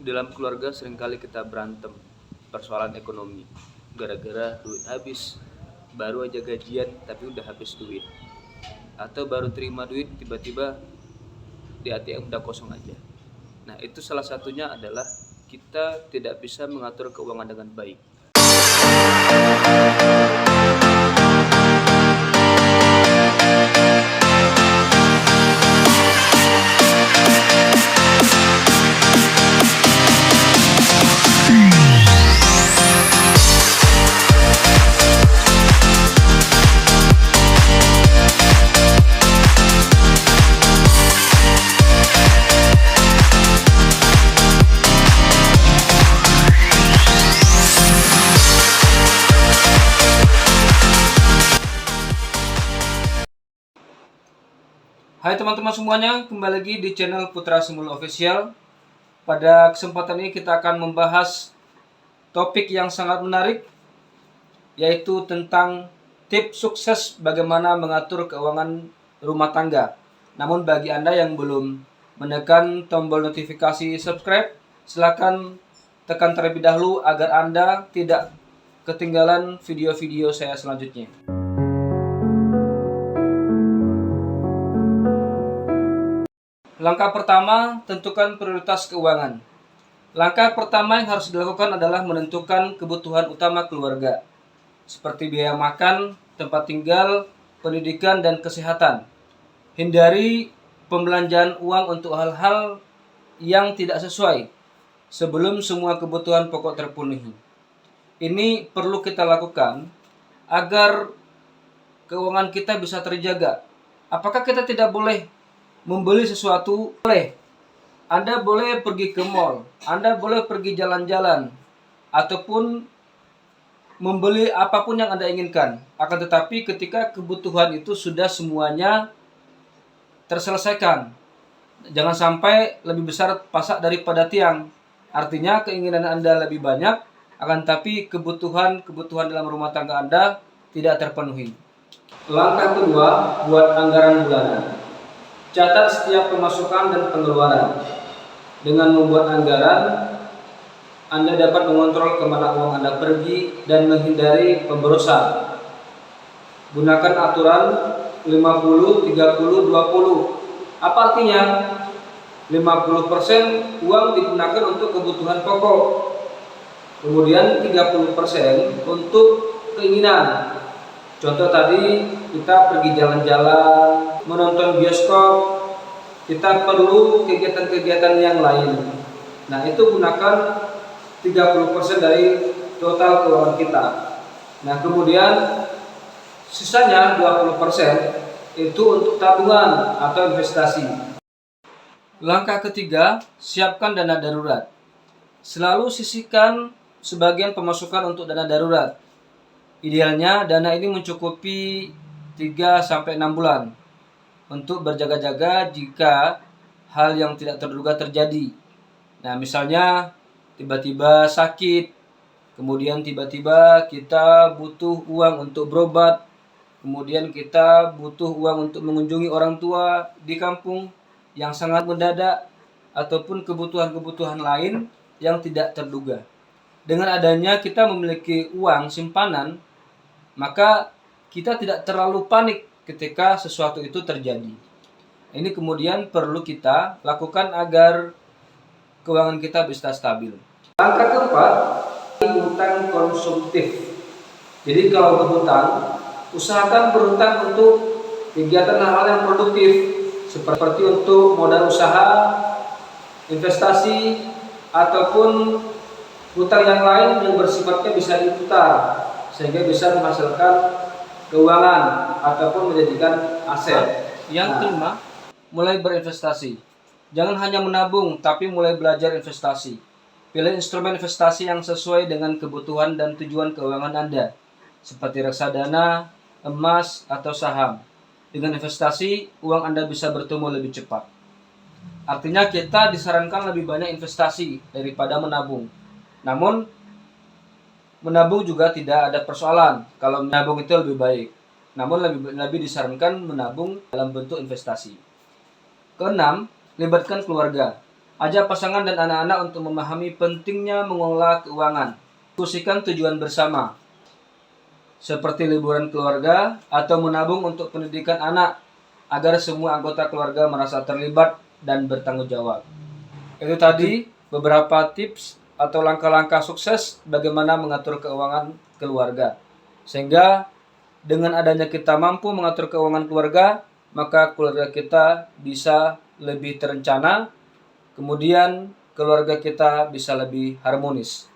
Dalam keluarga seringkali kita berantem persoalan ekonomi gara-gara duit habis. Baru aja gajian tapi udah habis duit, atau baru terima duit tiba-tiba di ATM udah kosong aja. Nah, itu salah satunya adalah kita tidak bisa mengatur keuangan dengan baik. Hai teman-teman semuanya, kembali lagi di channel Putra Semul Official. Pada kesempatan ini kita akan membahas topik yang sangat menarik, yaitu tentang tips sukses bagaimana mengatur keuangan rumah tangga. Namun bagi Anda yang belum menekan tombol notifikasi subscribe, silakan tekan terlebih dahulu agar Anda tidak ketinggalan video-video saya selanjutnya. Langkah pertama, tentukan prioritas keuangan. Langkah pertama yang harus dilakukan adalah menentukan kebutuhan utama keluarga, seperti biaya makan, tempat tinggal, pendidikan, dan kesehatan. Hindari pembelanjaan uang untuk hal-hal yang tidak sesuai sebelum semua kebutuhan pokok terpenuhi. Ini perlu kita lakukan agar keuangan kita bisa terjaga. Apakah kita tidak boleh membeli sesuatu? Boleh. Anda boleh pergi ke mall, Anda boleh pergi jalan-jalan, ataupun membeli apapun yang Anda inginkan. Akan tetapi ketika kebutuhan itu sudah semuanya terselesaikan, jangan sampai lebih besar pasak daripada tiang. Artinya keinginan Anda lebih banyak, akan tetapi kebutuhan dalam rumah tangga Anda tidak terpenuhi. Langkah kedua, buat anggaran bulanan. Catat setiap pemasukan dan pengeluaran. Dengan membuat anggaran, Anda dapat mengontrol kemana uang Anda pergi dan menghindari pemborosan. Gunakan aturan 50, 30, 20. Apa artinya? 50% uang digunakan untuk kebutuhan pokok. Kemudian 30% untuk keinginan. Contoh tadi, kita pergi jalan-jalan, menonton bioskop, kita perlu kegiatan-kegiatan yang lain. Nah, itu gunakan 30% dari total keuangan kita. Nah, kemudian sisanya 20% itu untuk tabungan atau investasi. Langkah ketiga, siapkan dana darurat. Selalu sisihkan sebagian pemasukan untuk dana darurat. Idealnya dana ini mencukupi 3-6 bulan untuk berjaga-jaga jika hal yang tidak terduga terjadi. Nah, misalnya tiba-tiba sakit, kemudian tiba-tiba kita butuh uang untuk berobat, kemudian kita butuh uang untuk mengunjungi orang tua di kampung yang sangat mendadak, ataupun kebutuhan-kebutuhan lain yang tidak terduga. Dengan adanya kita memiliki uang simpanan, maka kita tidak terlalu panik ketika sesuatu itu terjadi. Ini kemudian perlu kita lakukan agar keuangan kita bisa stabil. Langkah keempat, hutang konsumtif. Jadi kalau berhutang, usahakan berhutang untuk kegiatan hal-hal yang produktif, seperti untuk modal usaha, investasi, ataupun hutang yang lain yang bersifatnya bisa diputar sehingga bisa menghasilkan keuangan ataupun menjadikan aset. Yang kelima, mulai berinvestasi. Jangan hanya menabung, tapi mulai belajar investasi. Pilih instrumen investasi yang sesuai dengan kebutuhan dan tujuan keuangan Anda, seperti reksadana, emas, atau saham. Dengan investasi, uang Anda bisa bertumbuh lebih cepat. Artinya kita disarankan lebih banyak investasi daripada menabung. Namun, menabung juga tidak ada persoalan. Kalau menabung itu lebih baik. Namun lebih disarankan menabung dalam bentuk investasi. Keenam, libatkan keluarga. Ajak pasangan dan anak-anak untuk memahami pentingnya mengelola keuangan. Diskusikan tujuan bersama, seperti liburan keluarga atau menabung untuk pendidikan anak, agar semua anggota keluarga merasa terlibat dan bertanggung jawab. Itu tadi beberapa tips atau langkah-langkah sukses bagaimana mengatur keuangan keluarga. Sehingga dengan adanya kita mampu mengatur keuangan keluarga, maka keluarga kita bisa lebih terencana, kemudian keluarga kita bisa lebih harmonis.